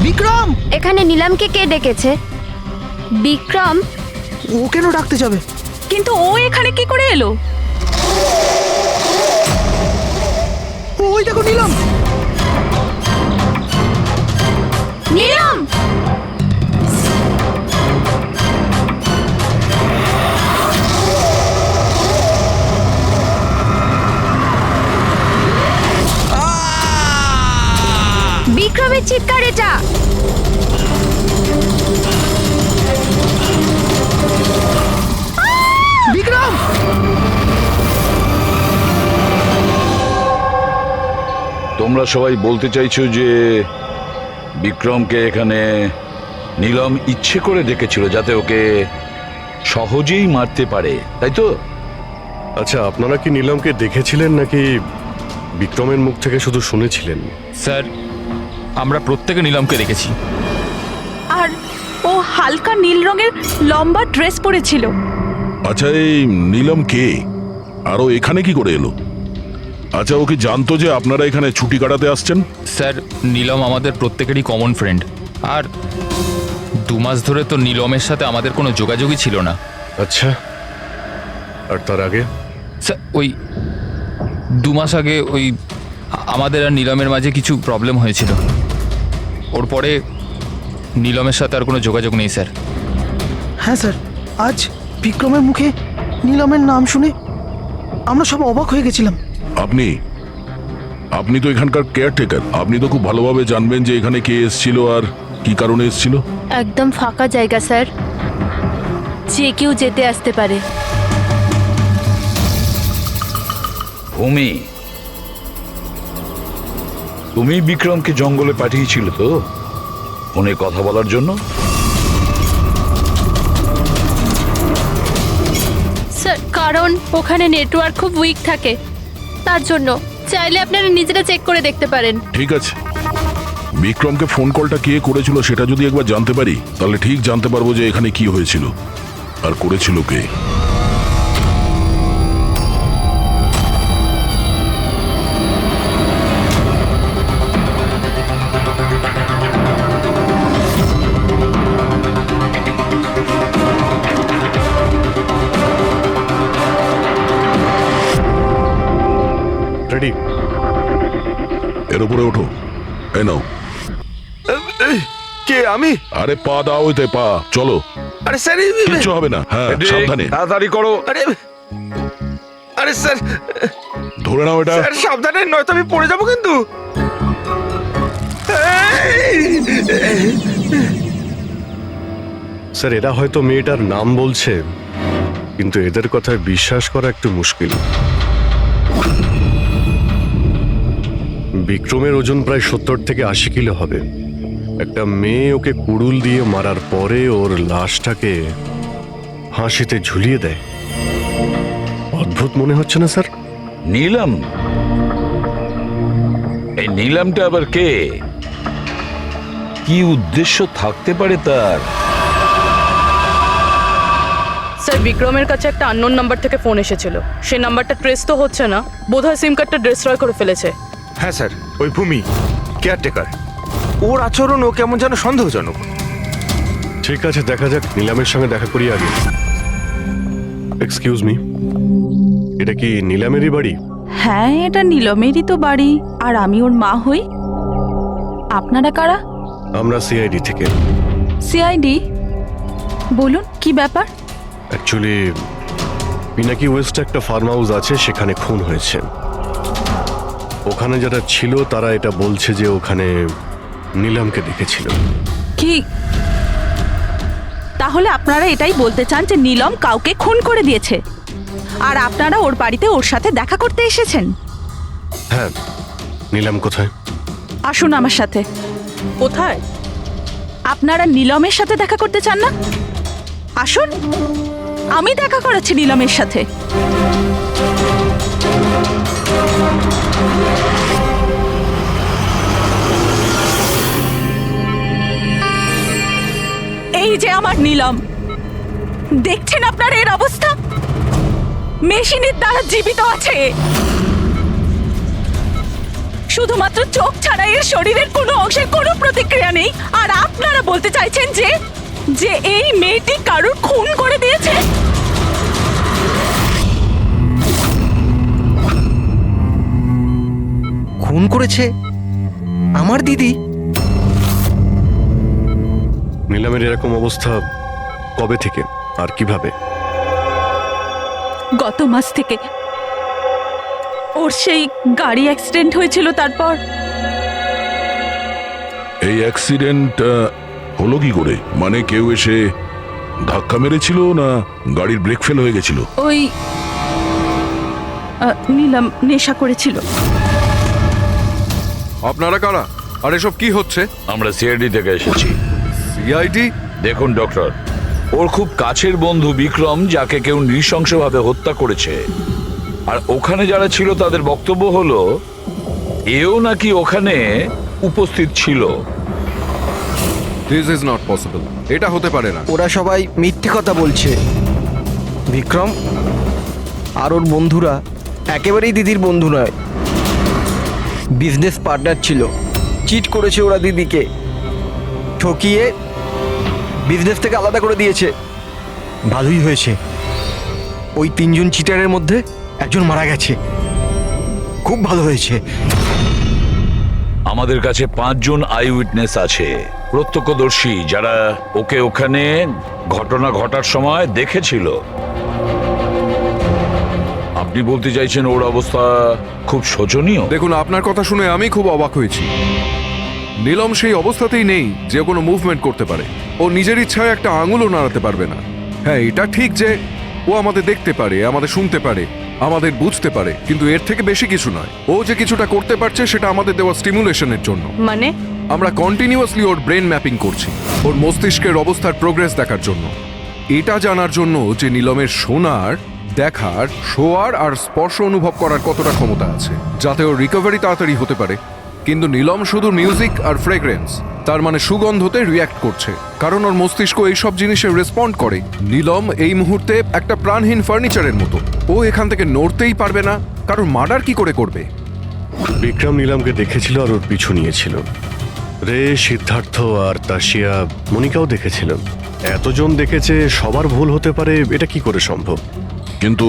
বিক্রম! এখানে নিলামকে কে ডেকেছে? বিক্রম? ও কেন ডাকতে যাবে? কিন্তু ও এখানে কি করে এলো? ওই দেখো নিলাম! নিলাম! বিক্রমের চিৎকার এটা! বিক্রম! তোমরা সবাই বলতে চাইছো যে বিক্রমকে এখানে নীলম ইচ্ছে করে ডেকেছিল যাতে ওকে সহজেই মারতে পারে, তাই তো? আচ্ছা, আপনারা কি নীলমকে দেখেছিলেন নাকি বিক্রমের মুখ থেকে শুধু শুনেছিলেন? স্যার, আমরা প্রত্যেকে নিলামকে দেখেছি। আর ও হালকা নীল রঙের লম্বা ড্রেস পরেছিল। আচ্ছা, এই নীলম কে? আর ও এখানে কি করে এলো? আচ্ছা, ও কি জানতো যে আপনারা এখানে ছুটি কাটাতে আসছেন? স্যার, নীলম আমাদের প্রত্যেকেরই কমন ফ্রেন্ড। আর 2 মাস ধরে তো নীলমের সাথে আমাদের কোনো যোগাযোগই ছিল না। আচ্ছা, আর তার আগে? স্যার, ওই 2 মাস আগে ওই আমাদের আর নীলমের মাঝে কিছু প্রবলেম হয়েছিল। ওর পরে নীলমের সাথে আর কোনো যোগাযোগ নেই স্যার। হ্যাঁ স্যার, আজ বিক্রমের মুখে নিলামের নাম শুনে আমরা সব অবাক হয়ে গেছিলাম। আপনি তো এখানকার কেয়ারটেকার। আপনি তো খুব ভালোভাবে জানবেন যে এখানে কে এসেছিল আর কি কারণে এসেছিল। একদম ফাঁকা জায়গা স্যার, যে কেউ যেতে আসতে পারে। ভূমি, তুমি বিক্রমকে জঙ্গলে পাঠিয়েছিল তো ফোনে কথা বলার জন্য? স্যার, কারণ ওখানে নেটওয়ার্ক খুব উইক থাকে, তার জন্য। চাইলে আপনারা নিজেরা চেক করে দেখতে পারেন। ঠিক আছে, বিক্রমকে ফোন কলটা কে করেছিল সেটা যদি একবার জানতে পারি তাহলে ঠিক জানতে পারবো যে এখানে কি হয়েছিল আর করেছিল কে। রেডি? এর উপরে ওঠো। এই নাও। কে? আমি? আরে পা দাও, ওইতে পা। চলো। আরে স্যার, কিচ্ছু হবে না। হ্যাঁ, সাবধানে। তাড়াতাড়ি করো। আরে আরে স্যার, ধরে নাও এটা। স্যার সাবধানে, নয়তো আমি পড়ে যাবো কিন্তু। স্যার, এরা হয়তো মেয়েটার নাম বলছে, কিন্তু এদের কথায় বিশ্বাস করা একটু মুশকিল। বিক্রমের ওজন প্রায় 70 থেকে 80 কিলো হবে। একটা মেয়ে ওকে কুড়ুল দিয়ে মারার পরে ওর লাশটাকে হাসিতে ঝুলিয়ে দেয়। অদ্ভুত মনে হচ্ছে না স্যার? নীলম? এই নীলমটা আবার কে? কি উদ্দেশ্য থাকতে পারে তার? স্যার, বিক্রমের কাছে একটা আননোন নাম্বার থেকে ফোন এসেছিল। সেই নাম্বারটা ট্রেস তো হচ্ছে না, বোধহয় সিম কার্ডটা ডিস্ট্রয় করে ফেলেছে। হ্যাঁ স্যার, ওই ভূমি কেয়ারটেকার, ওর আচরণ ও কেমন যেন সন্দেহজনক। ঠিক আছে, দেখা যাক। নিলামের সঙ্গে দেখা করি আগে। এক্সকিউজ মি, এটা কি নিলামেরই বাড়ি? হ্যাঁ, এটা নীলমেরই তো বাড়ি, আর আমি ওর মা হই। আপনারা কারা? আমরা সিআইডি থেকে। সিআইডি? বলুন, কি ব্যাপার? অ্যাকচুয়ালি পিনাকি ওয়েস্টে একটা ফার্ম হাউস আছে, সেখানে খুন হয়েছে। ওখানে যারা ছিল তারা এটা বলছে যে ওখানে নিলামকে দেখেছিল। কি? তাহলে আপনারা এটাই বলতে চান যে নীলম কাউকে খুন করে দিয়েছে, আর আপনারা ওর বাড়িতে ওর সাথে দেখা করতে এসেছেন? হ্যাঁ। নিলাম কোথায়? আসুন আমার সাথে। কোথায়? আপনারা নীলমের সাথে দেখা করতে চান না? আসুন, আমি দেখা করেছি নীলমের সাথে। এই যে আমার নীলম, দেখছেন আপনার এর অবস্থা? মেশিনের দ্বারা জীবিত আছে, শুধুমাত্র চোখ ছাড়া এর শরীরের কোনো অংশের কোনো প্রতিক্রিয়া নেই, আর আপনারা বলতে চাইছেন যে যে এই মেয়েটি কারুর খুন করে দিয়েছে। খুন করেছে আমার দিদি? নিলামের এরকম অবস্থা কবে থেকে আর কিভাবে? গত মাস থেকে ওর সেই গাড়ি অ্যাক্সিডেন্ট হয়েছিল, তারপর এই অ্যাক্সিডেন্ট হলো কি করে? মানে কেউ এসে ধাক্কা মেরেছিল না গাড়ির ব্রেক ফেল হয়ে গেছিল? ওই নীলম নেশা করেছিল। আপনারা কারা? আর এসব কি হচ্ছে? আমরা সিআইডি থেকে এসেছি। সিআইডি? দেখুন ডক্টর, ওর খুব কাছের বন্ধু বিক্রম, যাকে কেউ নৃশংসভাবে হত্যা করেছে, আর ওখানে যারা ছিল তাদের বক্তব্য হলো এও নাকি ওখানে উপস্থিত ছিল। This is not possible. এটা হতে পারে না। ওরা সবাই মিথ্যে কথা বলছে। বিক্রম আর ওর বন্ধুরা একেবারেই দিদির বন্ধু নয়, বিজনেস পার্টনার ছিল। চিট করেছে ওরা দিদিকে, ঠকিয়ে বিজনেস থেকে আলাদা করে দিয়েছে। ভালোই হয়েছে, ওই 3 জন চিটারের মধ্যে একজন মারা গেছে। খুব ভালো হয়েছে। আমাদের কাছে 5 জন আই উইটনেস আছে, প্রত্যক্ষদর্শী, যারা ওকে ওখানে ঘটনা ঘটার সময় দেখেছিল। আপনি বলতে চাইছেন ওর অবস্থা খুব শোচনীয়? দেখুন, আপনার কথা শুনে আমি খুব অবাক হয়েছি। নীলম সেই অবস্থাতেই নেই যে কোনো মুভমেন্ট করতে পারে। ও নিজের ইচ্ছায় একটা আঙুলও নাড়াতে পারবে না। হ্যাঁ, এটা ঠিক যে ও আমাদের দেখতে পারে, আমাদের শুনতে পারে, আমাদের বুঝতে পারে, কিন্তু এর থেকে বেশি কিছু নয়। ও যে কিছুটা করতে পারছে সেটা আমাদের দেওয়া স্টিমুলেশনের জন্য। মানে আমরা কন্টিনিউয়াসলি ওর ব্রেন ম্যাপিং করছি, ওর মস্তিষ্কের অবস্থার প্রোগ্রেস দেখার জন্য। এটা জানার জন্য যে নীলমের শোনার, দেখার, শোয়ার আর স্পর্শ অনুভব করার কতটা ক্ষমতা আছে, যাতে ওর রিকভারি তাড়াতাড়ি হতে পারে। কিন্তু নীলম শুধু মিউজিক আর ফ্রেগ্রেন্স, তার মানে সুগন্ধতে রিয়্যাক্ট করছে, কারণ ওর মস্তিষ্ক এইসব জিনিসে রেসপন্ড করে। নীলম এই মুহূর্তে একটা প্রাণহীন ফার্নিচারের মতো। ও এখান থেকে নড়তেই পারবে না, কারণ মার্ডার কি করে করবে? বিক্রম নিলামকে দেখেছিল আর ওর পিছু নিয়েছিল। রে, সিদ্ধার্থ আর তাশিয়া, মনিকাও দেখেছিল। এতজন দেখেছে, সবার ভুল হতে পারে, এটা কি করে সম্ভব? কিন্তু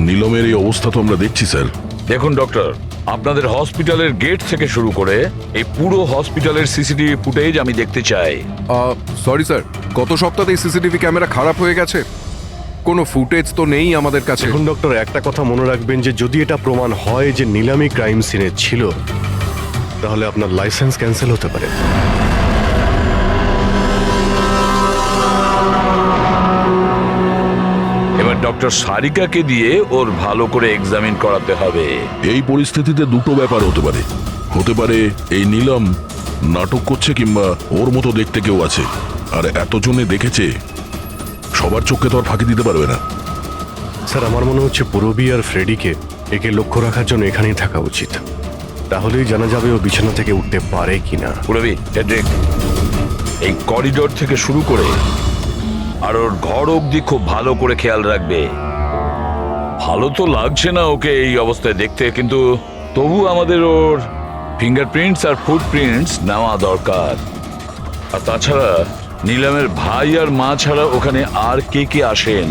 নীলমের এই অবস্থা তো আমরা দেখছি স্যার। দেখুন ডক্টর, আপনাদের হসপিটালের গেট থেকে শুরু করে এই পুরো হসপিটালের সিসিটিভি ফুটেজ আমি দেখতে চাই। সরি স্যার, গত সপ্তাহে সিসিটিভি ক্যামেরা খারাপ হয়ে গেছে, কোনো ফুটেজ তো নেই আমাদের কাছে। এখন ডক্টর, একটা কথা মনে রাখবেন যে যদি এটা প্রমাণ হয় যে নিলামি ক্রাইম সিনে ছিল, তাহলে আপনার লাইসেন্স ক্যান্সেল হতে পারে। এবার ডক্টর সারিকাকে দিয়ে ওর ভালো করে এক্সামিন করাতে হবে। এই পরিস্থিতিতে দুটো ব্যাপার হতে পারে। হতে পারে এই নীলম নাটক করছে, কিংবা ওর মতো দেখতে কেউ আছে, আর এতজনে দেখেছে, সবার চোখে তো আর ফাঁকি দিতে পারবে না। স্যার, আমার মনে হচ্ছে পুরবী আর ফ্রেডিকে একে লক্ষ্য রাখার জন্য এখানেই থাকা উচিত। তাহলেই জানা যাবে ও বিছানা থেকে উঠতে পারে কিনা। পুরবী, হেডরিক, এই করিডোর থেকে শুরু করে আর ওর ঘর অবধি খুব ভালো করে খেয়াল রাখবে। ভালো তো লাগছে না ওকে এই অবস্থায় দেখতে, কিন্তু তবু আমাদের ওর ফিঙ্গারপ্রিন্টস আর ফুটপ্রিন্টস নেওয়া দরকার। আর তাছাড়া নীলামের ভাই আর মা ছাড়া ওখানে আর কে কে আসেন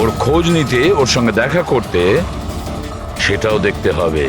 ওর খোঁজ নিতে, ওর সঙ্গে দেখা করতে, সেটাও দেখতে হবে।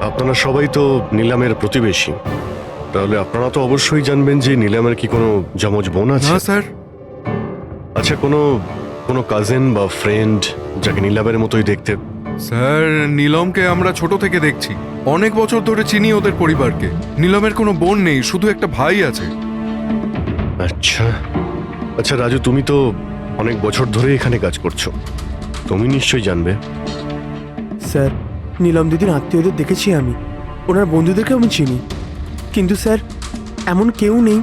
আপনারা সবাই তো নিলামের প্রতিবেশী, তাহলে আপনারা তো অবশ্যই জানবেন যে নিলামের কি কোনো যমজ বোন আছে? না স্যার। আচ্ছা, কোনো কাজিন বা ফ্রেন্ড যাকে নিলামের মতোই দেখতে? স্যার, নীলমকে আমরা ছোট থেকে দেখছি, অনেক বছর ধরে চিনি ওদের পরিবারকে। নীলমের কোনো বোন নেই, শুধু একটা ভাই আছে। আচ্ছা, আচ্ছা রাজু, তুমি তো অনেক বছর ধরে এখানে কাজ করছো, তুমি নিশ্চয়ই জানবে। স্যার, নীলম দিদির আত্মীয়দের দেখেছি আমি, ওনার বন্ধুদেরকে আমি চিনি, কিন্তু স্যার এমন কেউ নেই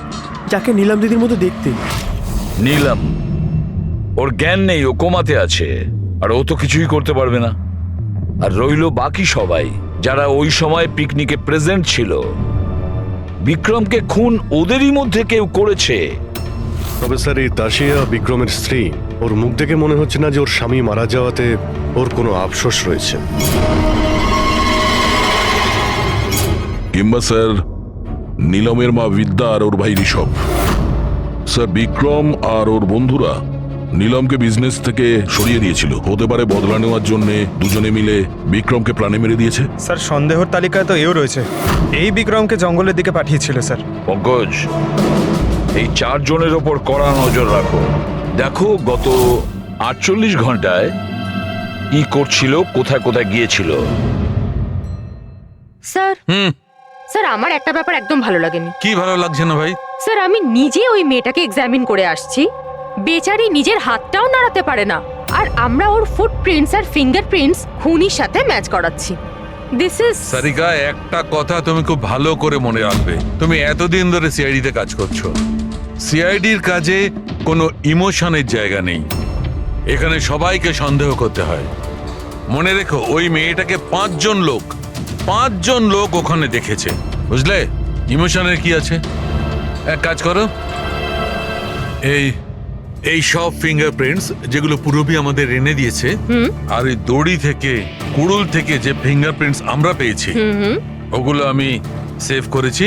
যাকে নীলম দিদির মতো দেখতে। নীলম, ওর জ্ঞান নেই, ও কোমাতে আছে, আর ও তো কিছুই করতে পারবে না। আর রইলো বাকি সবাই যারা ওই সময় পিকনিকে প্রেজেন্ট ছিল। বিক্রমকে খুন ওদেরই মধ্যে কেউ করেছে। তবে স্যার, এই তাসিয়া বিক্রমের স্ত্রী, ওর মুখ দেখে মনে হচ্ছে না যে ওর স্বামী মারা যাওয়াতে ওর কোনো আফসোস রয়েছে। কিংবা স্যার নীলমের মা বিদ্যা আর ওর ভাই ঋষভ। স্যার বিক্রম আর ওর বন্ধুরা নীলমকে বিজনেস থেকে সরিয়ে দিয়েছিল, হতে পারে বদলা নেওয়ার জন্য দুজনে মিলে বিক্রমকে প্রাণে মেরে দিয়েছে। স্যার সন্দেহর তালিকায় তো এও রয়েছে, এই বিক্রমকে জঙ্গলের দিকে পাঠিয়েছিল স্যার। পঙ্কজ, এই 4 জনের ওপর কড়া নজর রাখো। দেখো গত 48 ঘন্টায় কি করছিল, কোথায় কোথায় গিয়েছিল। স্যার স্যার, আমার একটা ব্যাপার একদম ভালো লাগেনি। কি ভালো লাগছে না ভাই? স্যার, আমি নিজে ওই মেয়েটাকে এক্সামিন করে আসছি, বেচারি নিজের হাতটাও নাড়াতে পারে না, আর আমরা ওর ফুটপ্রিন্টস আর ফিঙ্গারপ্রিন্টস খুনির সাথে ম্যাচ করাচ্ছি। দিস ইজ সারিকা, একটা কথা তুমি খুব ভালো করে মনে রাখবে, তুমি এতদিন ধরে সিআইডিতে কাজ করছো। সিআইডির কাজে কোনো ইমোশনের জায়গা নেই, এখানে সবাইকে সন্দেহ করতে হয়। মনে রেখো, ওই মেয়েটাকে 5 জন লোক ওখানে দেখেছে, বুঝলে? ইমোশনের কি আছে? এক কাজ করো, এই সব ফিঙ্গারপ্রিন্টস যেগুলো পূরবী আমাদের এনে দিয়েছে, আর এই দড়ি থেকে, কুড়ুল থেকে যে ফিঙ্গারপ্রিন্টস আমরা পেয়েছি, ওগুলো আমি সেভ করেছি।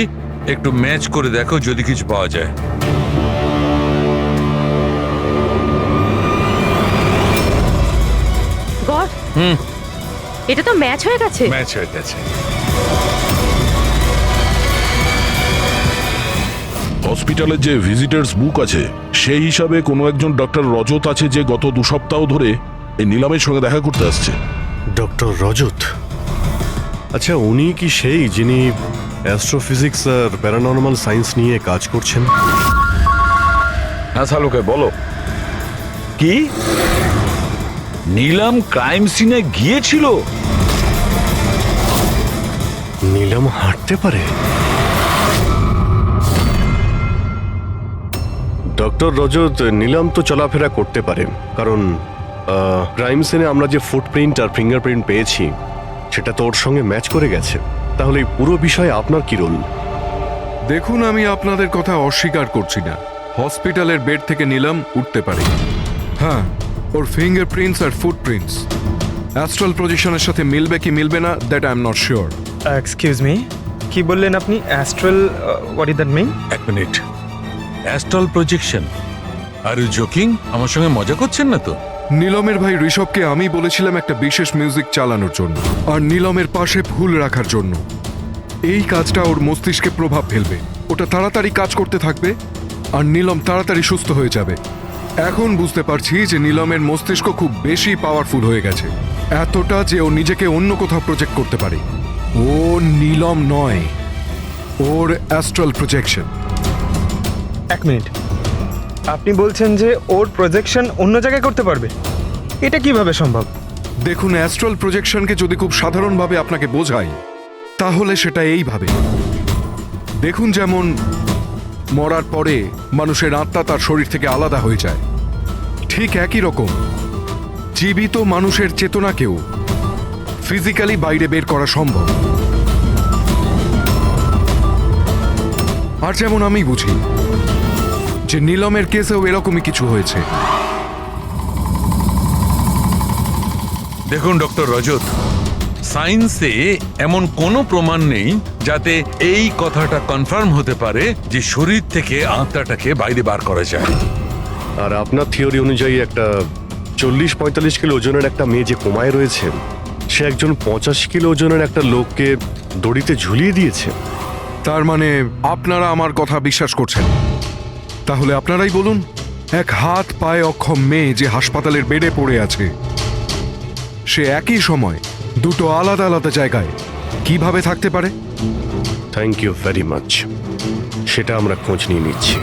একটু ম্যাচ করে দেখো যদি কিছু পাওয়া যায়। গড, এটা তো ম্যাচ হয়ে গেছে। ম্যাচ হয়ে গেছে। হসপিটালের যে ভিজিটার্স বুক আছে সেই হিসাবে কোনো একজন ডক্টর রজত আছে যে গত 2 সপ্তাহ ধরে এই নীলমের সঙ্গে দেখা করতে আসছে। ডক্টর রজত? আচ্ছা, উনি কি সেই যিনি অ্যাস্ট্রোফিজিক্স আর প্যারানর্মাল সায়েন্স নিয়ে কাজ করছেন? হ্যাঁ সালুকে বলো, কি নীলম ক্রাইম সিনে গিয়েছিল? নীলম হাঁটতে পারে? ডক্টর রজত, নীলম তো চলাফেরা করতে পারে, কারণ ক্রাইম সিনে আমরা যে ফুটপ্রিন্ট আর ফিঙ্গারপ্রিন্ট পেয়েছি সেটা তো ওর সঙ্গে ম্যাচ করে গেছে। তাহলে এই পুরো বিষয়ে আপনার কি রোল? দেখুন, আমি আপনাদের কথা অস্বীকার করছি না, হসপিটালের বেড থেকে নীলম উঠতে পারে। হ্যাঁ, ওর ফিঙ্গারপ্রিন্টস আর ফুটপ্রিন্টস অ্যাস্ট্রাল প্রজেকশনের সাথে মিলবে কি মিলবে না, that I am not sure. Excuse me, কি বললেন আপনি? Astral, what is that mean? এক minute, astral projection? Are you joking? আমার সঙ্গে মজা করছেন না তো? নীলমের ভাই ঋষভকে আমি বলেছিলাম একটা বিশেষ মিউজিক চালানোর জন্য আর নীলমের পাশে ফুল রাখার জন্য। এই কাজটা ওর মস্তিষ্কে প্রভাব ফেলবে, ওটা তাড়াতাড়ি কাজ করতে থাকবে আর নীলম তাড়াতাড়ি সুস্থ হয়ে যাবে। এখন বুঝতে পারছি যে নীলমের মস্তিষ্ক খুব বেশি পাওয়ারফুল হয়ে গেছে, এতটা যে ও নিজেকে অন্য কোথাও প্রজেক্ট করতে পারে। ও নীলম নয়, ওর অ্যাস্ট্রাল প্রজেকশন। এক মিনিট, আপনি বলছেন যে ওর প্রজেকশন অন্য জায়গায় করতে পারবে? এটা কিভাবে সম্ভব? দেখুন, অ্যাস্ট্রাল প্রজেকশনকে যদি খুব সাধারণভাবে আপনাকে বোঝাই তাহলে সেটা এইভাবে। দেখুন, যেমন মরার পরে মানুষের আত্মা তার শরীর থেকে আলাদা হয়ে যায়, ঠিক একই রকম জীবিত মানুষের চেতনাকেও ফিজিক্যালি বাইরে বের করা সম্ভব। আর যেমন আমি বুঝি যে নীলমের কেসেও এরকমই কিছু হয়েছে। দেখুন ডক্টর রজত, সায়েন্সে এমন কোনো প্রমাণ নেই যাতে এই কথাটা কনফার্ম হতে পারে যে শরীর থেকে আত্মাটাকে বাইরে বার করা যায়। আর আপনার থিওরি অনুযায়ী একটা 40-45 কিলো ওজনের একটা মেয়ে যে কোমায় রয়েছে, সে একজন 85 কিলো ওজনের একটা লোককে দড়িতে ঝুলিয়ে দিয়েছে। তার মানে আপনারা আমার কথা বিশ্বাস করছেন? তাহলে আপনারাই বলুন, এক হাত পায়ে অক্ষম মেয়ে যে হাসপাতালের বেডে পড়ে আছে, সে একই সময় 2টো আলাদা আলাদা জায়গায় কিভাবে থাকতে পারে? থ্যাংক ইউ ভেরি মাচ, সেটা আমরা খোঁজ নিয়ে নিচ্ছি।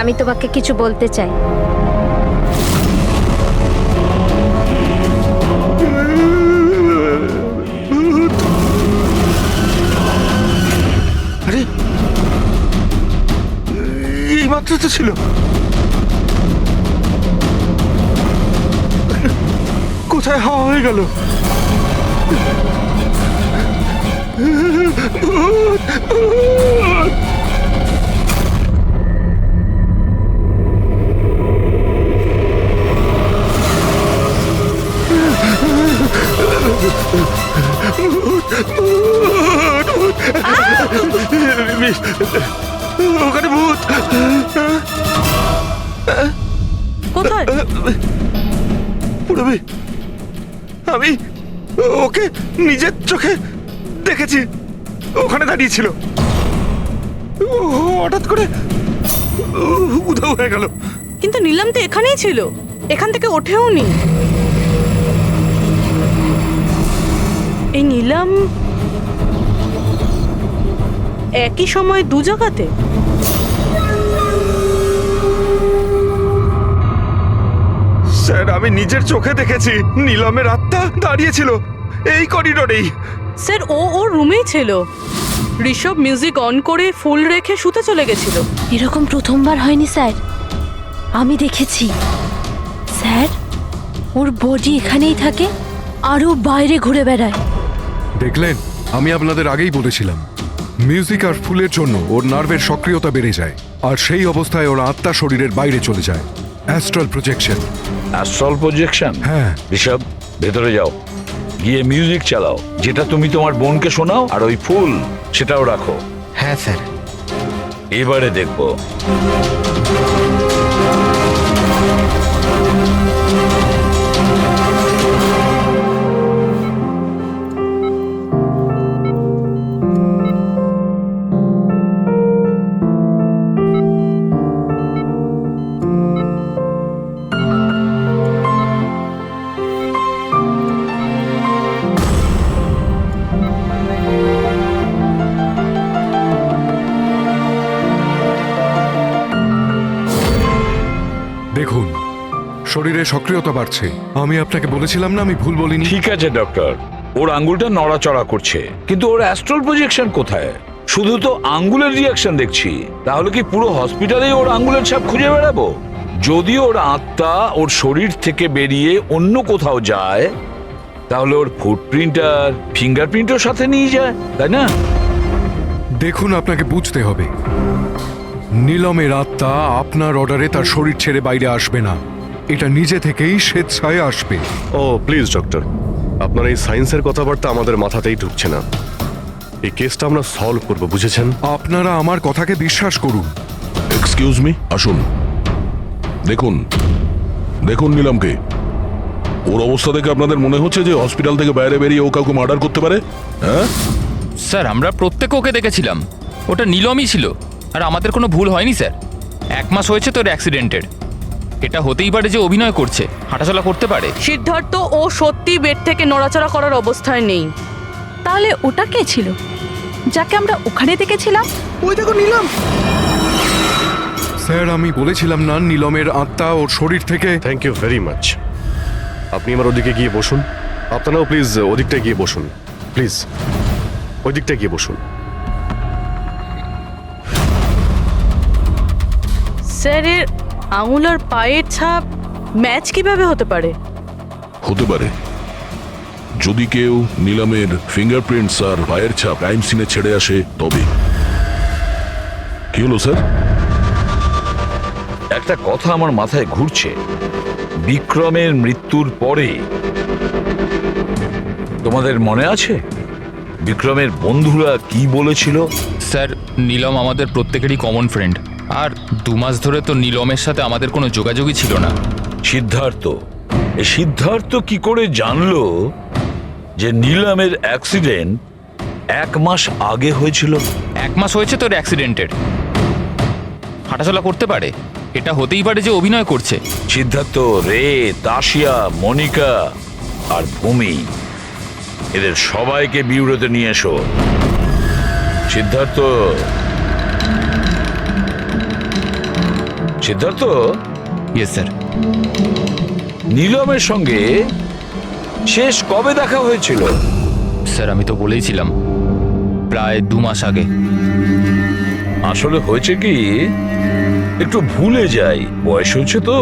আমি তোমাকে কিছু বলতে চাই। আরে এই মাত্র তো ছিল। কোথায় হাওয়া হয়ে গেল? ওখানে ভূত। কোথায়? পুরবি, আমি ওকে নিজের চোখে দেখেছি। ওখানে দাঁড়িয়ে ছিল, হঠাৎ করে উধাও হয়ে গেল। কিন্তু নীলাম তো এখানেই ছিল, এখান থেকে ওঠেও নি। এই নীলাম একই সময় দু জায়গাতে? স্যার, আমি নিজের চোখে দেখেছি নীলমের আত্মা দাঁড়িয়েছিল এই করিডোরেই। স্যার, ওর রুমেই ছিল। ঋষভ মিউজিক অন করে ফুল রেখে শুতে চলে গেছিল। এরকম প্রথমবার হয়নি স্যার, আমি দেখেছি। স্যার, ওর বডি এখানেই থাকে আর ও বাইরে ঘুরে বেড়ায়। দেখলেন, আমি আপনাদের আগেই বলেছিলাম মিউজিক আর ফুলের জন্য ওর নার্ভের সক্রিয়তা বেড়ে যায়, আর সেই অবস্থায় ওর আত্মা শরীরের বাইরে চলে যায়। Astral projection. Astral projection? হ্যাঁ। ঋষভ, ভেতরে যাও, গিয়ে মিউজিক চালাও। যেটা তুমি তোমার বোনকে শোনাও, আর ওই ফুল সেটাও রাখো। হ্যাঁ স্যার। এবারে দেখবো। দেখুন, শরীরে সক্রিয়তা বাড়ছে। আমি আপনাকে বলেছিলাম না আমি ভুল বলিনি? ঠিক আছে ডক্টর, ওর আঙ্গুলটা নড়াচড়া করছে, কিন্তু ওর অ্যাস্ট্রাল প্রজেকশন কোথায়? শুধু তো আঙ্গুলের রিয়াকশন দেখছি। তাহলে কি পুরো হসপিটালে ওর আঙ্গুলের ছাপ খুঁজে বেড়াবো? যদি ওর আত্মা ওর শরীর থেকে বেরিয়ে অন্য কোথাও যায়, তাহলে ওর ফুটপ্রিন্ট আর ফিঙ্গারপ্রিন্টও সাথে নিয়ে যায়, তাই না? দেখুন, আপনাকে বুঝতে হবে, নীলমের আত্মা আপনার অর্ডারে তার শরীর ছেড়ে বাইরে আসবে না। এটা নিজে থেকেই স্বেচ্ছায় আসবে। ও প্লিজ ডক্টর, আপনার এই সায়েন্সের কথাবার্তা আমাদের মাথাতেই ঢুকছে না। এই কেসটা আমরা সলভ করব, বুঝেছেন? আপনারা আমার কথাকে বিশ্বাস করুন। এক্সকিউজ মি, আসুন। দেখুন দেখুন নীলমকে। ওর অবস্থা দেখে আপনাদের মনে হচ্ছে যে হসপিটাল থেকে বাইরে বেরিয়ে ও কাউকে মার্ডার করতে পারে? হ্যাঁ স্যার, আমরা প্রত্যেকে ওকে দেখেছিলাম। ওটা নীলমই ছিল, আর আমাদের কোনো ভুল হয়নি স্যার। 1 মাস হয়েছে তোর অ্যাক্সিডেন্টের। এটা হতেই পারে যে অভিনয় করছে, হাঁটাচলা করতে পারে। সিদ্ধার্থ, ও সত্যি বেড থেকে নড়াচড়া করার অবস্থায় নেই। তাহলে ওটা কে ছিল যাকে আমরা ওখানে দেখেছিলাম? ওই দেখো নীলম। স্যার, আমি বলেছিলাম না নীলমের আত্মা ওর শরীর থেকে। Thank you very much. আপনি আমার ওদিকে গিয়ে বসুন। আপনারাও প্লিজ ওদিকটা গিয়ে বসুন। প্লিজ ওই দিকটা গিয়ে বসুন। স্যার, এর আঙুল আর পায়ের ছাপ ম্যাচ কিভাবে হতে পারে? হতে পারে যদি কেউ নীলমের ফিঙ্গারপ্রিন্টস আর পায়ের ছাপ ক্রাইম সিনে ছেড়ে আসে তবে। কি হলো স্যার? একটা কথা আমার মাথায় ঘুরছে। বিক্রমের মৃত্যুর পরে তোমাদের মনে আছে বিক্রমের বন্ধুরা কি বলেছিল? স্যার, নীলম আমাদের প্রত্যেকেরই কমন ফ্রেন্ড, আর 2 মাস ধরে তো নীলমের সাথে আমাদের কোনো যোগাযোগই ছিল না। সিদ্ধার্থ কি করে জানলো যে নীলমের অ্যাক্সিডেন্ট 1 মাস আগে হয়েছিল? 1 মাস হয়েছে তোর অ্যাক্সিডেন্টের, হাঁটাচলা করতে পারে। এটা হতেই পারে যে অভিনয় করছে। সিদ্ধার্থ, রে, তাশিয়া, মনিকা আর ভূমি, এদের সবাইকে বিউরোতে নিয়ে এসো। Siddharth, yes sir. নীলমের সঙ্গে শেষ কবে দেখা হয়েছিল? স্যার আমি তো বলেইছিলাম, প্রায় 2 মাস আগে। আসলে হয়েছে কি, একটু ভুলে যাই, বয়স হচ্ছে তো।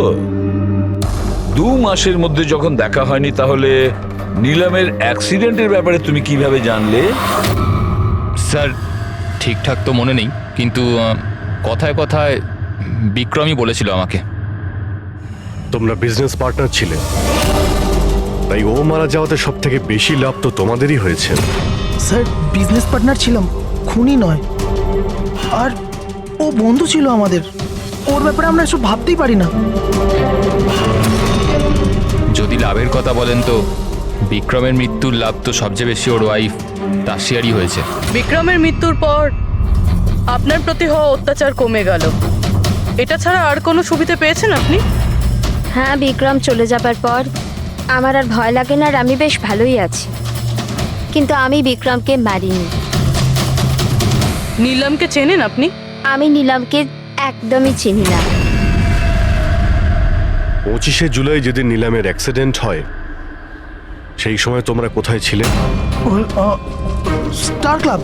2 মাসের মধ্যে যখন দেখা হয়নি, তাহলে নীলমের অ্যাক্সিডেন্টের ব্যাপারে তুমি কিভাবে জানলে? স্যার ঠিকঠাক তো মনে নেই, কিন্তু কথায় কথায় বিক্রমই বলেছিল আমাকে। তোমরা বিজনেস পার্টনার ছিলে, তাই ও মারা যাওয়াতে সব থেকে বেশি লাভ তো তোমাদেরই হয়েছে। স্যার বিজনেস পার্টনার ছিলাম, খুনি নয়। আর ও বন্ধু ছিল আমাদের, ওর ব্যাপারে আমরা এসব ভাবতেই পারি না। যদি লাভের কথা বলেন তো বিক্রমের মৃত্যুর লাভ তো সবচেয়ে বেশি ওর ওয়াইফ তাসিয়ারই হয়েছে। বিক্রমের মৃত্যুর পর আপনার প্রতি হওয়া অত্যাচার কমে গেল, এটা ছাড়া আর কোনো সুবিধা পেয়েছেন আপনি? হ্যাঁ, বিক্রম চলে যাবার পর আমার আর ভয় লাগে না, আর আমি বেশ ভালোই আছি। কিন্তু আমি বিক্রমকে মারিনি। নীলমকে চেনেন আপনি? আমি নীলমকে একদমই চিনি না। 25শে জুলাই যেদিন নিলামের অ্যাক্সিডেন্ট হয়, সেই সময় তোমরা কোথায় ছিলে? স্টার ক্লাব,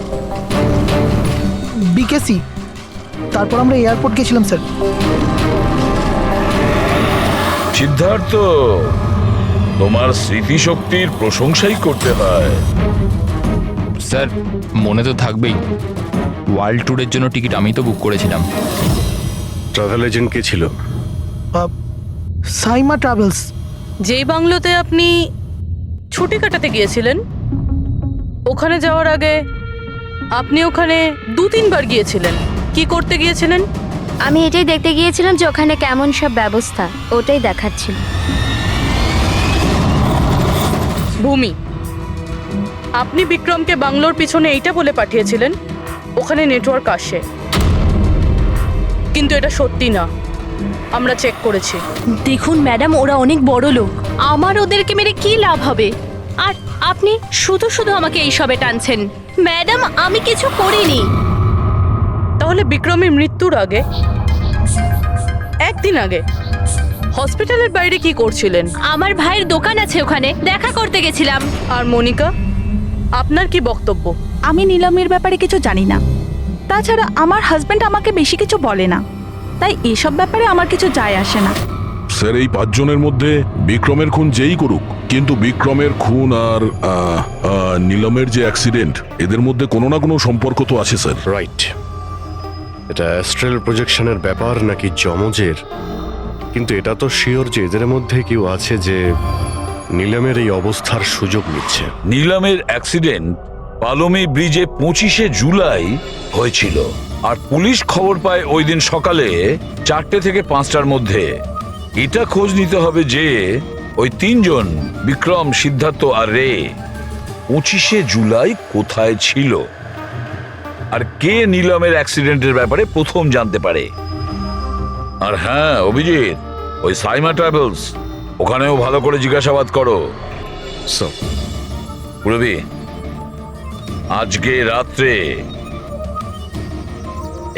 বিকেসি, তারপর আমরা এয়ারপোর্ট গেছিলাম স্যার। সিদ্ধার্থ, তোমার স্মৃতিশক্তির প্রশংসাই করতে হয়। স্যার মনে তো থাকবেই, ওয়ার্ল্ড ট্যুরের জন্য টিকিট আমি তো বুক করেছিলাম। ট্রাভেল এজেন্ট কে ছিল? সাইমা ট্রাভেলস। যেই বাংলোতে আপনি ছুটি কাটাতে গিয়েছিলেন, ওখানে যাওয়ার আগে আপনি ওখানে 2-3 বার গিয়েছিলেন। কি করতে গিয়েছিলেন? আমি এটাই দেখতে গিয়েছিলাম যে ওখানে কেমন সব ব্যবস্থা, ওটাই দেখাচ্ছিল। ভূমি, আপনি বিক্রমকে বাংলোর পিছনে এইটা বলে পাঠিয়েছিলেন ওখানে নেটওয়ার্ক আসে, কিন্তু এটা সত্যি না, আমরা চেক করেছি। দেখুন ম্যাডাম, ওরা অনেক বড় লোক, আমার ওদেরকে মেরে কি লাভ হবে? আর আপনি শুধু শুধু আমাকে এইসবে টানছেন। ম্যাডাম আমি কিছু করিনি। তাহলে বিক্রমের মৃত্যুর আগে, একদিন আগে হসপিটালের বাইরে কি করছিলেন? আমার ভাইয়ের দোকান আছে, ওখানে দেখা করতে গেছিলাম। আর মনিকা, আপনার কি বক্তব্য? আমি নীলমের ব্যাপারে কিছু জানি না, তাছাড়া আমার হাজবেন্ড আমাকে বেশি কিছু বলে না, তাই এসব ব্যাপারে আমার কিছু যায় আসে না। স্যার, এই 5 জনের মধ্যে বিক্রমের খুন যেই করুক, কিন্তু বিক্রমের খুন আর নীলমের যে অ্যাক্সিডেন্ট, এদের মধ্যে কোনো না কোনো সম্পর্ক তো আছে স্যার। রাইট। এটা অ্যাস্ট্রাল প্রজেকশনের ব্যাপার নাকি যমজের, কিন্তু এটা তো শিওর যে এদের মধ্যে কেউ আছে যে নীলমের এই অবস্থার সুযোগ নিচ্ছে। নীলমের অ্যাক্সিডেন্ট পালমি ব্রিজে 25শে জুলাই হয়েছিল, আর পুলিশ খবর পায় ওই দিন সকালে 4টে থেকে 5টার মধ্যে। এটা খোঁজ নিতে হবে যে ওই 3 জন, বিক্রম, সিদ্ধার্থ আর রে, 25শে জুলাই কোথায় ছিল, আর কে নীলমের অ্যাক্সিডেন্টের ব্যাপারে প্রথম জানতে পারে। আর হ্যাঁ অভিজিৎ, ওই সাইমা ট্রাভেলস, ওখানেও ভালো করে জিজ্ঞাসাবাদ করো। পুরবি, আজকে রাত্রে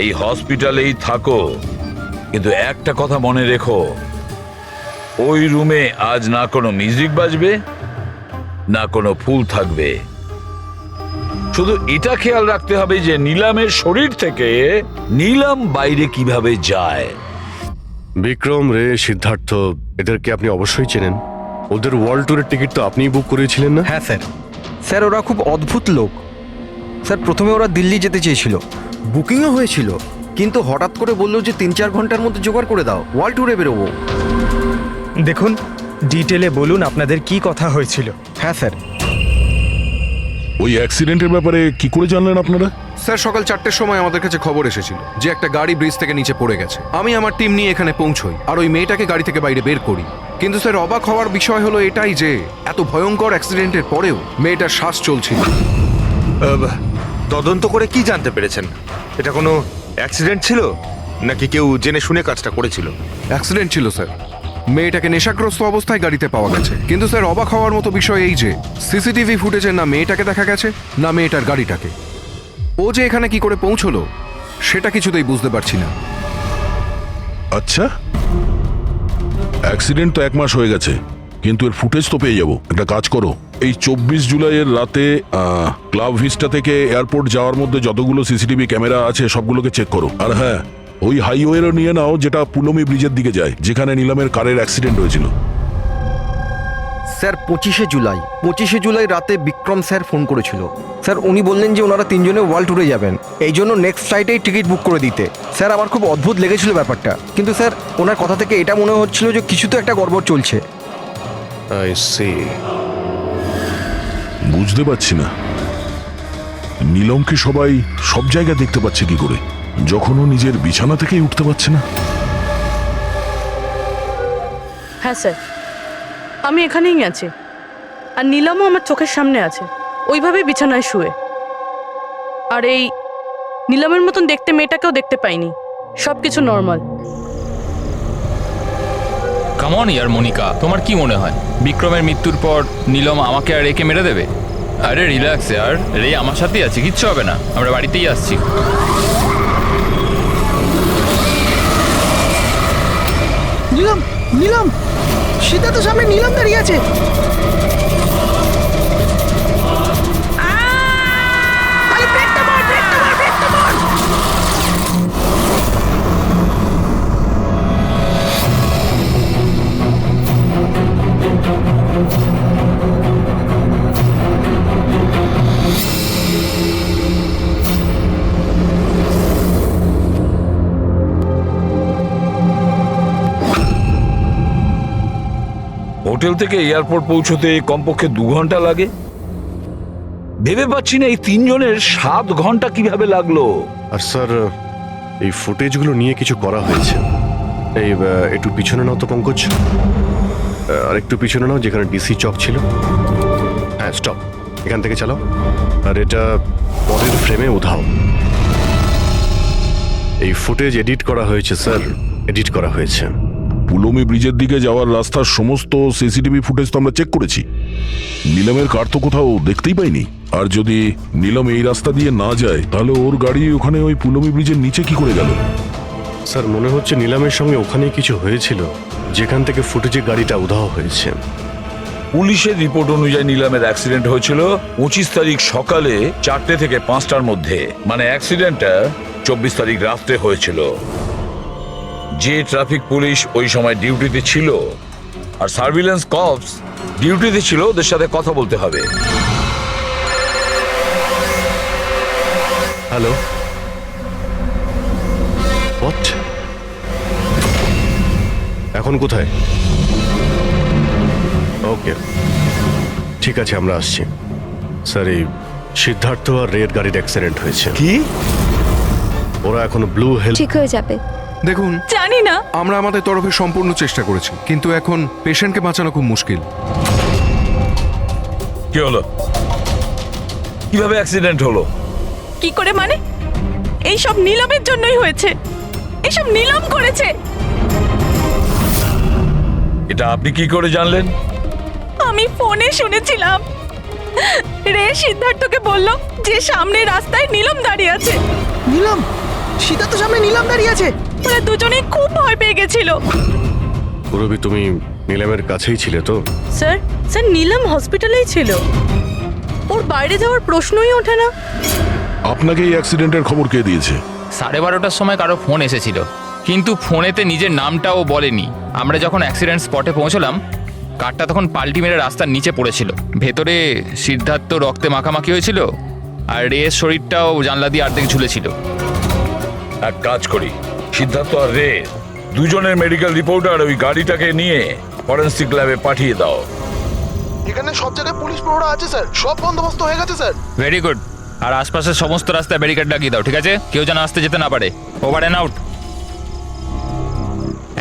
এই হসপিটালেই থাকো, কিন্তু একটা কথা মনে রেখো, ওই রুমে আজ না কোনো মিউজিক বাজবে, না কোনো ফুল থাকবে। শুধু এটা খেয়াল রাখতে হবে যে নীলমের শরীর থেকে নীলম বাইরে কিভাবে যায়। বিক্রম, রে, সিদ্ধার্থ, এদেরকে আপনি অবশ্যই চেনেন। ওদের ওয়ার্ল্ড ট্যুরের টিকিট তো আপনিই বুক করিয়েছিলেন না? হ্যাঁ স্যার। স্যার ওরা খুব অদ্ভুত লোক। স্যার প্রথমে ওরা দিল্লি যেতে চেয়েছিল, বুকিংও হয়েছিল, কিন্তু হঠাৎ করে বললো যে 3-4 ঘন্টার মধ্যে জোগাড় করে দাও, ওয়ার্ল্ড ট্যুরে বেরোবো। দেখুন, ডিটেলে বলুন আপনাদের কি কথা হয়েছিল। হ্যাঁ স্যার। ওই অ্যাক্সিডেন্টের ব্যাপারে কি করে জানলেন আপনারা? স্যার সকাল 4টের সময় আমাদের কাছে খবর এসেছিল যে একটা গাড়ি ব্রিজ থেকে নিচে পড়ে গেছে। আমি আমার টিম নিয়ে এখানে পৌঁছই আর ওই মেয়েটাকে গাড়ি থেকে বাইরে বের করি। কিন্তু স্যার অবাক হওয়ার বিষয় হলো এটাই যে এত ভয়ঙ্কর অ্যাক্সিডেন্টের পরেও মেয়েটার শ্বাস চলছিল। তদন্ত করে কি জানতে পেরেছেন? এটা কোনো অ্যাক্সিডেন্ট ছিল নাকি কেউ জেনে শুনে কাজটা করেছিল? অ্যাক্সিডেন্ট ছিল স্যার। মেয়েটাকে নেশাগ্রস্ত অবস্থায় গাড়িতে পাওয়া গেছে। কিন্তু স্যার অবাক হওয়ার মতো বিষয় এই যে সিসিটিভি ফুটেজে না মেয়েটাকে দেখা গেছে, না মেয়েটার গাড়িটাকে। ও যে এখানে কি করে পৌঁছলো সেটা কিছুতেই বুঝতে পারছি না। আচ্ছা, অ্যাক্সিডেন্ট তো 1 মাস হয়ে গেছে, কিন্তু এর ফুটেজ তো পেয়ে যাবো। একটা কাজ করো, এই 24 জুলাইয়ের রাতে ক্লাব ভিস্টা থেকে এয়ারপোর্ট যাওয়ার মধ্যে যতগুলো সিসিটিভি ক্যামেরা আছে সবগুলোকে চেক করো। আর হ্যাঁ, ওই হাইওয়েরও নিয়ে নাও যেটা পুলমি ব্রিজের দিকে যায়, যেখানে নিলামের কারের অ্যাক্সিডেন্ট হয়েছিল। স্যার 25শে জুলাই রাতে বিক্রম স্যার ফোন করেছিল। স্যার উনি বললেন যে ওনারা 3 জনে ওয়ার্ল্ড ট্যুরে যাবেন, এই জন্য নেক্সট ফ্লাইটেই টিকিট বুক করে দিতে। স্যার আমার খুব অদ্ভুত লেগেছিল ব্যাপারটা, কিন্তু স্যার ওনার কথা থেকে এটা মনে হচ্ছিল যে কিছু তো একটা গড়বড় চলছে। I see. বুঝতে পারছি না নীলমকে সবাই সব জায়গায় দেখতে পাচ্ছে কি করে, যখন ও নিজের বিছানা থেকেই উঠতে পারছে না। হ্যাঁ স্যার, আমি এখানেই আছি, আর নীলমও আমার চোখের সামনে আছে, ওইভাবে বিছানায় শুয়ে। আর এই নীলমের মতন দেখতে মেয়েটাকেও দেখতে পাইনি, সব কিছু নর্মাল। কাম অন ইয়ার মনিকা, তোমার কি মনে হয় বিক্রমের মৃত্যুর পর নীলম আমাকে আর একে মেরে দেবে? আরে রিল্যাক্স ইয়ার, রে আমার সাথেই আছে, কিচ্ছু হবে না, আমরা বাড়িতেই আসছি। নীলম, নীলম, সিদ্ধার্থ সামনে নীলম দাঁড়িয়ে আছে। হোটেল থেকে এয়ারপোর্ট পৌঁছতে কমপক্ষে 2 ঘন্টা লাগে। ভেবে পাচ্ছি না এই 3 জনের 7 ঘন্টা কিভাবে লাগলো। আর স্যার, এই ফুটেজগুলো নিয়ে কিছু করা হয়েছে। এই একটু পিছনে নাও তো পঙ্কজ, আর একটু পিছনে নাও, যেখানে ডিসি চক ছিল। হ্যাঁ স্টপ, এখান থেকে চালাও। আর এটা পরের ফ্রেমে উধাও। এই ফুটেজ এডিট করা হয়েছে স্যার, এডিট করা হয়েছে। পুলমি ব্রিজের দিকে যাওয়ার রাস্তার সমস্ত সিসিটিভি ফুটেজ তো আমরা চেক করেছি, নীলমের কার তো কোথাও দেখতেই পাইনি। আর যদি নীলম এই রাস্তা দিয়ে না যায়, তাহলে ওর গাড়ি ওখানে ওই পুলমি ব্রিজের নিচে কি করে গেল? স্যার মনে হচ্ছে নীলমের সঙ্গে ওখানেই কিছু হয়েছিল, যেখান থেকে ফুটেজে গাড়িটা উধাও হয়েছে। পুলিশের রিপোর্ট অনুযায়ী নীলামের অ্যাক্সিডেন্ট হয়েছিল 25 তারিখ সকালে 4টে থেকে 5টার মধ্যে, মানে অ্যাক্সিডেন্টটা 24 তারিখ রাত্রে হয়েছিল। যে ট্রাফিক পুলিশ ওই সময় ডিউটিতে ছিল আর সার্ভিলেন্স কপস ডিউটিতে ছিল, ওদের সাথে কথা বলতে হবে। Hello, what? এখন কোথায়? ওকে, ঠিক আছে, আমরা আসছি। স্যার, এই সিদ্ধার্থ আর রেড গাড়ির অ্যাক্সিডেন্ট হয়েছে। কি? ওরা এখন ব্লু হেল। ঠিক হয়ে যাবে। দেখুন, জানি না, আমরা আমাদের তরফে সম্পূর্ণ চেষ্টা করেছি, কিন্তু এখন পেশেন্টকে বাঁচানো খুব মুশকিল। কি হলো? কিভাবে অ্যাক্সিডেন্ট হলো? কি করে মানে? এই সব নীলমের জন্যই হয়েছে, এইসব নীলম করেছে। এটা আপনি কি করে জানলেন? আমি ফোনে শুনেছিলাম, রে সিদ্ধার্থকে বলল যে সামনে রাস্তায় নীলম দাঁড়িয়ে আছে। নীলম, সিদ্ধার্থ সামনে নীলম দাঁড়িয়ে আছে। ওরা দুজনেই খুব ভয় পেয়ে গেছিল। পুরবি, তুমি নীলমের কাছেই ছিলে তো? স্যার, স্যার নীলম হসপিটালেই ছিল, ওর বাইরে যাওয়ার প্রশ্নই ওঠে না। আপনাকে এই অ্যাক্সিডেন্টের খবর কে দিয়েছে? 12:30টার সময় কারো ফোন এসেছিল, কিন্তু ফোনেতে নিজের নামটাও বলেনি। আমরা যখন অ্যাক্সিডেন্ট স্পটে পৌঁছলাম, কারটা তখন পাল্টি মেরে রাস্তার নিচে পড়েছিল। ভেতরে সিদ্ধার্থ রক্তে মাখামাখি হয়েছিল, আর রের শরীরটাও জানলা দিয়ে অর্ধেক ঝুলেছিল। এক কাজ করি, সিদ্ধার্থ আর রে দুজনের মেডিকেল রিপোর্ট আর ওই গাড়িটাকে নিয়ে ফরেন্সিক ল্যাবে পাঠিয়ে দাও। এখানে সব জায়গায় পুলিশ প্রহরা আছে স্যার, সব বন্দোবস্ত হয়ে গেছে স্যার। Very good. আর আশপাশের সমস্ত রাস্তায় ব্যারিকেড লাগিয়ে দাও, ঠিক আছে? কেউ যেন আসতে যেতে না পারে। Over and out.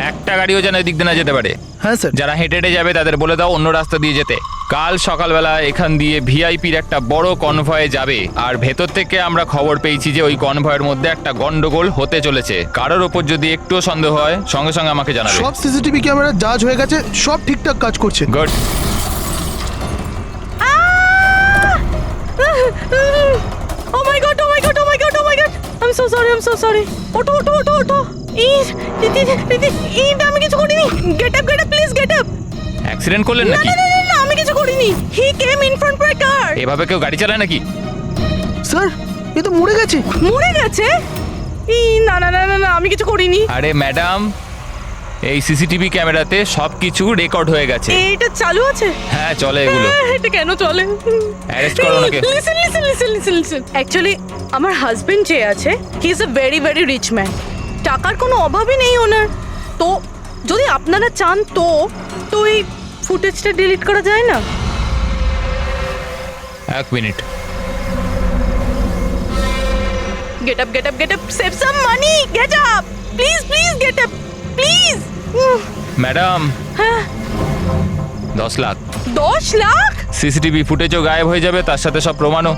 একটা গাড়িও যেন এদিক দিয়ে না যেতে পারে। হ্যাঁ স্যার। যারা হেঁটে হেঁটে যাবে তাদের বলে দাও অন্য রাস্তা দিয়ে যেতে। কাল সকালবেলা এখান দিয়ে ভিআইপির একটা বড় কনভয়ে যাবে, আর ভেতর থেকে আমরা খবর পেয়েছি যে ওই কনভয়ের মধ্যে একটা গন্ডগোল হতে চলেছে। কারোর ওপর যদি একটু সন্দেহ হয়, সঙ্গে সঙ্গে আমাকে জানাবে। সব সিসিটিভি ক্যামেরা জাজ হয়ে গেছে, সব ঠিকঠাক কাজ করছে। Good. Oh my God, oh my God, oh my God, oh my God, I am so so sorry, I am so sorry. ওঠো ওঠো ওঠো ওঠো। এটা আমি কিছু করিনি। Get up please, get up. Accident করলেন না নাকি? না না না, আমি কিছু করিনি। He came in front by car. এভাবে কেউ গাড়ি চালায় নাকি? স্যার এ তো মরে গেছে। মরে গেছে? না না না না না, আমি কিছু করিনি। আরে ম্যাডাম, এই সিসিটিভি ক্যামেরাতে সবকিছু রেকর্ড হয়ে গেছে। এটা চালু আছে? হ্যাঁ চলে এগুলো। এটা কেন চলে? অ্যারেস্ট করো ওনাকে। Listen listen listen listen listen. Actually আমার হাজবেন্ড যে আছে, he is a very very rich man. টাকার কোনো অভাবই নেই ওনার। তো যদি আপনারা চান তো এই ফুটেজটা ডিলিট করা যায় না? এক minute. Get up get up get up, save some money, gate up please please, get up please. Madam, হ্যাঁ 10 লাখ। 10 লাখ? সিসিটিভি ফুটেজও গায়েব হয়ে যাবে, তার সাথে সব প্রমাণও।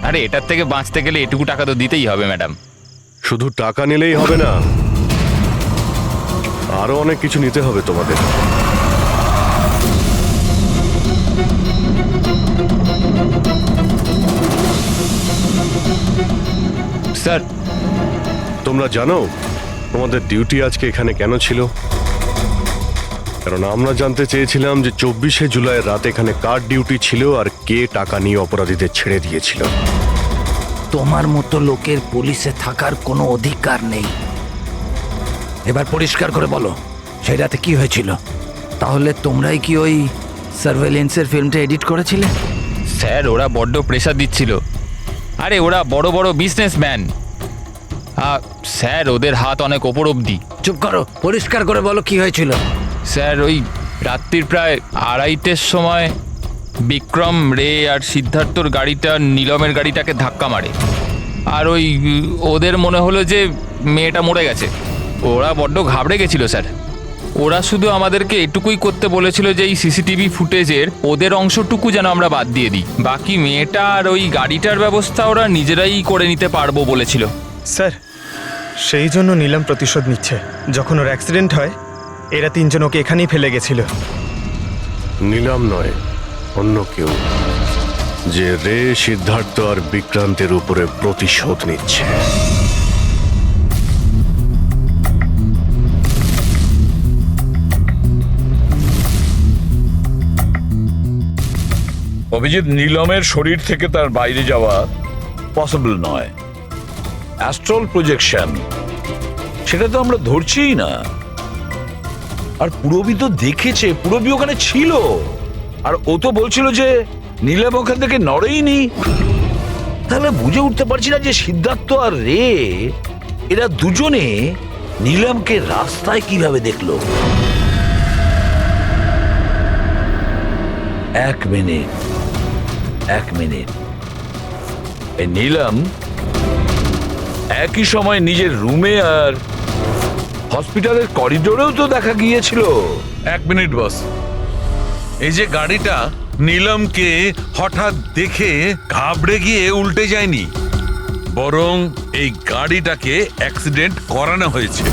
আরে এটার থেকে বাঁচতে গেলে এটুকু টাকা তো দিতেই হবে ম্যাডাম। শুধু টাকা নিলেই হবে না, আরো অনেক কিছু নিতে হবে তোমাদের। স্যার, তোমরা জানো তোমাদের ডিউটি আজকে এখানে কেন ছিল? কারণ আমরা জানতে চেয়েছিলাম যে 24শে জুলাই রাত এখানে কার ডিউটি ছিল আর কে টাকা নিয়ে অপরাধীদের ছেড়ে দিয়েছিল। তোমার মতো লোকের পুলিশে থাকার কোনো অধিকার নেই। এবার পরিষ্কার করে বলো, সেই রাতে কি হয়েছিল? তাহলে তোমরাই কি ওই সার্ভেলেন্সের ফিল্মটা এডিট করেছিলে? স্যার, ওরা বড্ড প্রেশার দিচ্ছিল। আরে ওরা বড় বড় বিজনেসম্যান। স্যার, ওদের হাত অনেক ওপর অবধি। চুপ করো, পরিষ্কার করে বলো কি হয়েছিল। স্যার, ওই রাত্রির প্রায় 2:30টার সময় বিক্রম, রে আর সিদ্ধার্থর গাড়িটা নীলমের গাড়িটাকে ধাক্কা মারে। আর ওদের মনে হলো যে মেয়েটা মরে গেছে। ওরা বড্ড ঘাবড়ে গেছিল স্যার। ওরা শুধু আমাদেরকে এটুকুই করতে বলেছিল যে এই সিসিটিভি ফুটেজের ওদের অংশটুকু যেন আমরা বাদ দিয়ে দিই। বাকি মেয়েটা আর ওই গাড়িটার ব্যবস্থা ওরা নিজেরাই করে নিতে পারবো বলেছিল। স্যার, সেই জন্য নীলম প্রতিশোধ নিচ্ছে। যখন ওর অ্যাক্সিডেন্ট হয়, এরা 3 জন ওকে এখানেই ফেলে গেছিল। নিলাম নয়, অন্য কেউ, যে রে, সিদ্ধার্থ আর বিক্রান্তের উপরে প্রতিশোধ নিচ্ছে। অভিজিৎ, নীলমের শরীর থেকে তার বাইরে যাওয়া পসিবল নয়। অ্যাস্ট্রাল প্রজেকশন, সেটা তো আমরা ধরছিই না। আর পুরবি তো দেখেছে, পুরবি ওখানে ছিল। আর ও তো বলছিল যে নীলম ওখান থেকে নড়েইনি। তাহলে বুঝে উঠতে পারছি না যে সিদ্ধার্থ আর রে, এরা দুজনে নীলমকে রাস্তায় কিভাবে দেখলো। এক মিনিট। এই নীলম একই সময় নিজের রুমে আর হসপিটালের করিডোরেও তো দেখা গিয়েছিল। 1 মিনিট বস। এই যে গাড়িটা নীলমকে হঠাৎ দেখে ঘাবড়ে গিয়ে উল্টে যায়নি, বরং এই গাড়িটাকে অ্যাক্সিডেন্ট করানো হয়েছে।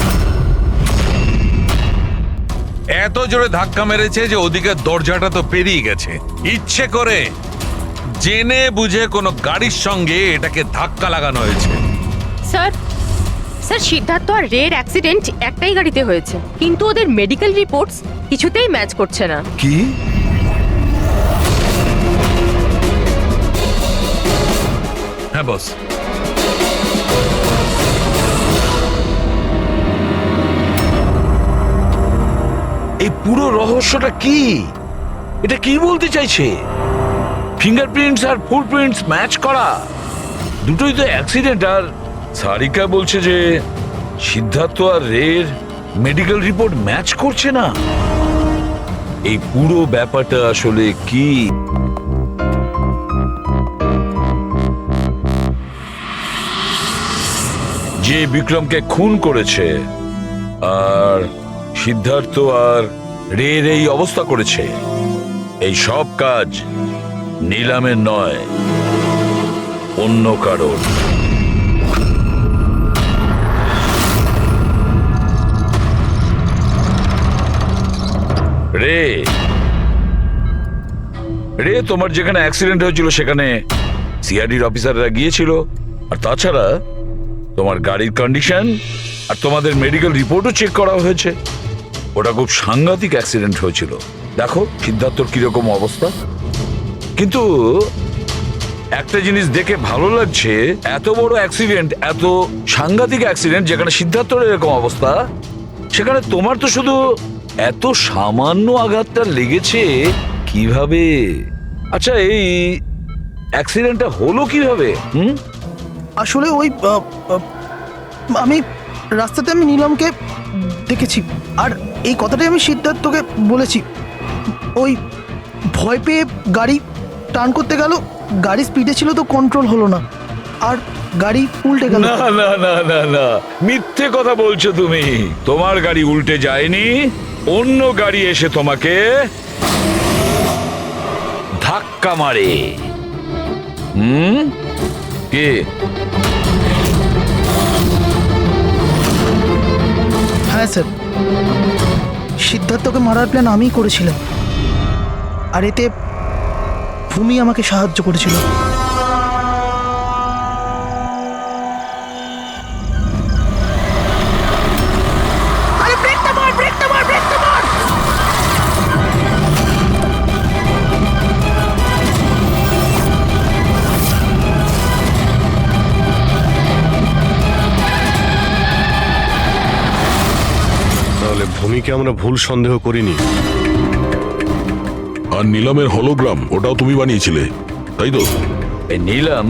এত জোরে ধাক্কা মেরেছে যে ওদিকে দরজাটা তো পেরিয়ে গেছে। ইচ্ছে করে জেনে বুঝে কোনো গাড়ির সঙ্গে এটাকে ধাক্কা লাগানো হয়েছে। স্যার, সিদ্ধার্থ আর রের অ্যাক্সিডেন্ট একটাই গাড়িতে হয়েছে, কিন্তু ওদের মেডিকেল রিপোর্টস কিছুতেই ম্যাচ করছে না। কি? হ্যাঁ বস। এই পুরো রহস্যটা কি? এটা কি বলতে চাইছে? ফিঙ্গারপ্রিন্টস আর ফুটপ্রিন্টস ম্যাচ করা, দুটোই তো অ্যাক্সিডেন্ট। আর সারিকা বলছে যে সিদ্ধার্থ আর রের মেডিকেল রিপোর্ট ম্যাচ করছে না। এই পুরো ব্যাপারটা আসলে কি? যে বিক্রমকে খুন করেছে আর সিদ্ধার্থ আর রের এই অবস্থা করেছে, এই সব কাজ নীলমের নয়, অন্য কারোর। রে তোমার যেখানে অ্যাক্সিডেন্ট হয়েছিল সেখানে সিআইডির অফিসাররা গিয়েছিল। আর তাছাড়া তোমার গাড়ির কন্ডিশন আর তোমাদের মেডিকেল রিপোর্টও চেক করা হয়েছে। ওটা খুব সাংঘাতিক অ্যাক্সিডেন্ট হয়েছিল। দেখো সিদ্ধার্থর কিরকম অবস্থা। কিন্তু একটা জিনিস দেখে ভালো লাগছে, এত বড় অ্যাক্সিডেন্ট, এত সাংঘাতিক অ্যাক্সিডেন্ট যেখানে সিদ্ধার্থর এরকম অবস্থা, সেখানে তোমার তো শুধু এত সামান্য আঘাতটা লেগেছে কিভাবে? আচ্ছা, এই অ্যাক্সিডেন্টটা হলো কিভাবে? আসলে ওই আমি রাস্তাতে আমি নীলমকে দেখেছি, আর এই কথাটাই আমি সিদ্ধার্থকে বলেছি। ওই ভয় পেয়ে গাড়ি টার্ন করতে গেল, গাড়ি স্পিডে ছিল তো কন্ট্রোল হলো না, আর গাড়ি উল্টে গেল। না না না না না, মিথ্যে কথা বলছো তুমি। তোমার গাড়ি উল্টে যায়নি, অন্য গাড়ি এসে তোমাকে ধাক্কা মারে। কে? হ্যাঁ স্যার, সিদ্ধার্থকে মারার প্ল্যান আমিই করেছিলাম, আর এতে ভূমি আমাকে সাহায্য করেছিল। তাহলে ভূমিকে আমরা ভুল সন্দেহ করিনি। আর নিলামের হলোগ্রাম ওটাও তুমি বানিয়েছিলে, তাই তো? এই নিলাম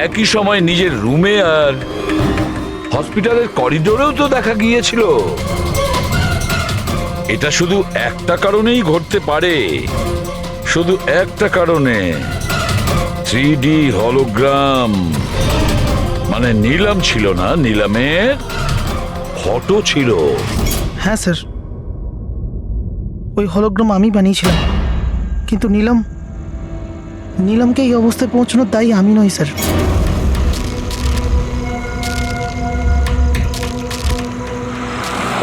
একই সময় নিজের রুমে আর হসপিটালের করিডোরেও তো দেখা গিয়েছিল। এটা শুধু একটা কারণেই ঘটতে পারে, শুধু একটা কারণে। 3D হলোগ্রাম মানে নিলাম ছিল না, নিলামের ফটো ছিল। হ্যাঁ স্যার, ওই হলোগ্রাম আমি বানিয়েছিলাম, কিন্তু নীলমকে এই অবস্থায় পৌঁছানোর দায়ী আমি নই স্যার।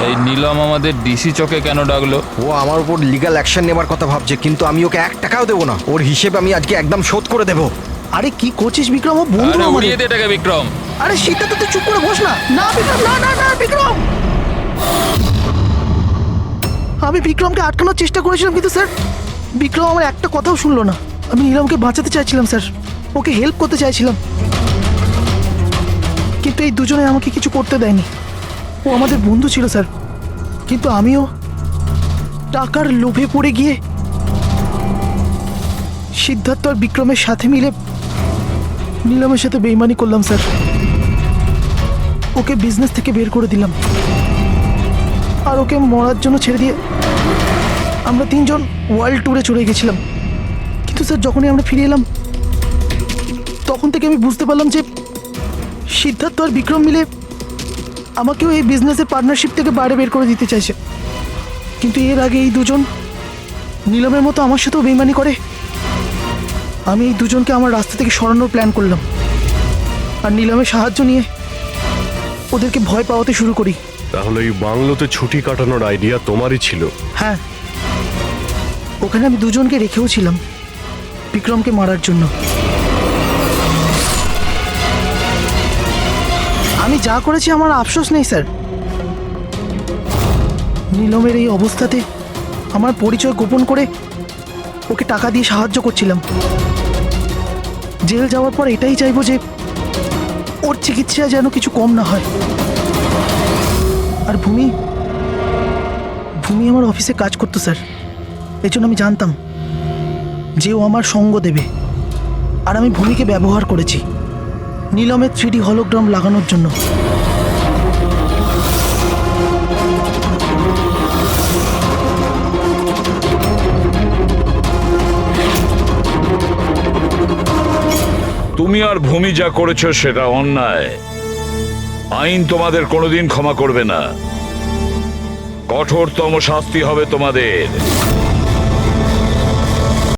এই নিলাম আমাদের ডিসি চকে কেন ডাকলো? ও আমার উপর লিগ্যাল অ্যাকশন নেবার কথা ভাবছে, কিন্তু আমি ওকে 1 টাকাও দেবো না। ওর হিসেব আমি আজকে একদম শোধ করে দেবো। আরে কি করছিস বিক্রম? ও বন্ধু আরে আমাদের। উড়িয়ে দে এটাকে বিক্রম। আরে সেটা তো তুই চুপ করে বস না। না বিক্রম, না না না বিক্রম। আমি বিক্রমকে আটকানোর চেষ্টা করেছিলাম, কিন্তু স্যার বিক্রম আমার একটা কথাও শুনলো না। আমি নীলমকে বাঁচাতে চাইছিলাম স্যার, ওকে হেল্প করতে চাইছিলাম, কিন্তু এই দুজনে আমাকে কিছু করতে দেয়নি। ও আমাদের বন্ধু ছিল স্যার, কিন্তু আমিও টাকার লোভে পড়ে গিয়ে সিদ্ধার্থ আর বিক্রমের সাথে মিলে নীলমের সাথে বেইমানি করলাম স্যার। ওকে বিজনেস থেকে বের করে দিলাম, আর ওকে মরার জন্য ছেড়ে দিয়ে আমরা 3 জন ওয়ার্ল্ড ট্যুরে চলে গেছিলাম। কিন্তু স্যার যখনই আমরা ফিরে এলাম, তখন থেকে আমি বুঝতে পারলাম যে সিদ্ধার্থ আর বিক্রম মিলে আমাকেও এই বিজনেসের পার্টনারশিপ থেকে বাইরে বের করে দিতে চাইছে। কিন্তু এর আগে এই দুজন নীলমের মতো আমার সাথেও বেইমানি করে। আমি এই দুজনকে আমার রাস্তা থেকে সরানোর প্ল্যান করলাম, আর নীলমের সাহায্য নিয়ে ওদেরকে ভয় পাওয়াতে শুরু করি। তাহলে এই বাংলোতে ছুটি কাটানোর আইডিয়া তোমারই ছিল? হ্যাঁ, ওখানে আমি দুজনকে রেখেও ছিলাম বিক্রমকে মারার জন্য। আমি যা করেছি আমার আফসোস নেই স্যার। নীলমের এই অবস্থাতে আমার পরিচয় গোপন করে ওকে টাকা দিয়ে সাহায্য করছিলাম। জেল যাওয়ার পর এটাই চাইবো যে ওর চিকিৎসা যেন কিছু কম না হয়। আর ভূমি আমার অফিসে কাজ করতো স্যার, এই জন্য আমি জানতাম যে ও আমার সঙ্গ দেবে, আর আমি ভূমিকে ব্যবহার করেছি নীলমের 3D হলোগ্রাম লাগানোর জন্য। তুমি আর ভূমি যা করেছো সেটা অন্যায়। আইন তোমাদের কোনোদিন ক্ষমা করবে না, কঠোরতম শাস্তি হবে তোমাদের।